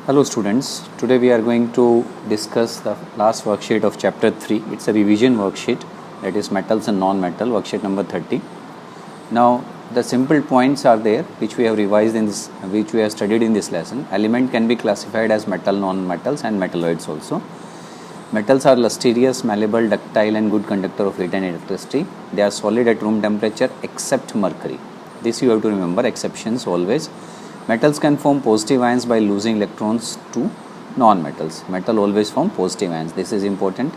Hello students, today we are going to discuss the last worksheet of chapter 3. It's a revision worksheet, that is metals and non-metal, worksheet number 30. Now the simple points are there which we have revised in this, which we have studied in this lesson. Element can be classified as metal, non-metals and metalloids also. Metals are lustrous, malleable, ductile and good conductor of heat and electricity. They are solid at room temperature except mercury. This you have to remember, exceptions always. Metals can form positive ions by losing electrons to non-metals. Metal always form positive ions. This is important.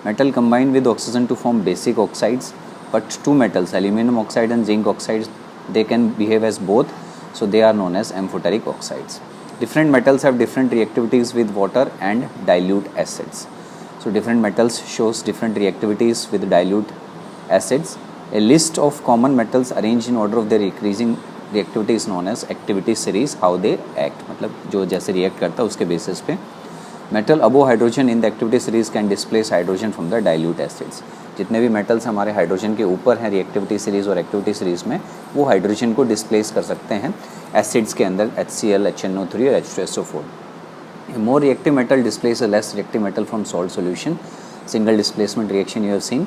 Metal combine with oxygen to form basic oxides, but two metals, aluminum oxide and zinc oxides, they can behave as both, so they are known as amphoteric oxides. Different metals have different reactivities with water and dilute acids. So different metals shows different reactivities with dilute acids. A list of common metals arranged in order of their increasing reactivity is known as activity series, how they act, मतलब जो जैसे react करता है उसके basis पे. Metal above hydrogen in the activity series can displace hydrogen from the dilute acids. जितने भी metals हमारे हाइड्रोजन के ऊपर हैं रिएक्टिविटी सीरीज और एक्टिविटी सीरीज में, वो हाइड्रोजन को डिस्प्लेस कर सकते हैं एसिड्स के अंदर, HCl, HNO3 और H2SO4. More reactive metal displace less reactive metal from salt solution. Single displacement reaction you have seen.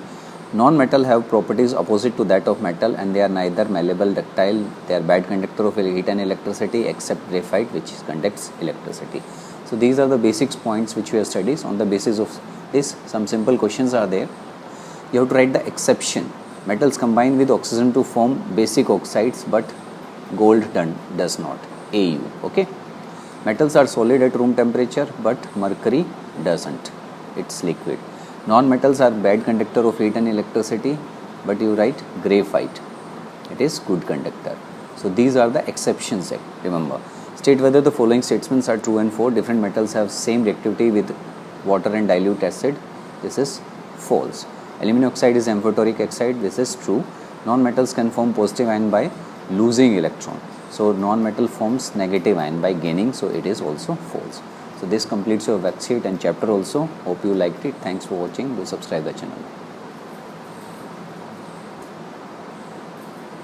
Non-metal have properties opposite to that of metal and they are neither malleable, ductile. They are bad conductor of heat and electricity except graphite, which conducts electricity. So these are the basic points which we have studied. On the basis of this, some simple questions are there. You have to write the exception. Metals combine with oxygen to form basic oxides, but gold does not. AU. Okay. Metals are solid at room temperature, but mercury doesn't. It's liquid. Non-metals are bad conductor of heat and electricity, but you write graphite, it is good conductor. So these are the exceptions. Remember, state whether the following statements are true and false. Different metals have same reactivity with water and dilute acid. This is false. Aluminum oxide is amphoteric oxide. This is true. Non-metals can form positive ion by losing electron. So non-metal forms negative ion by gaining. So it is also false. So this completes your worksheet and chapter also. Hope you liked it. Thanks for watching. Do subscribe the channel.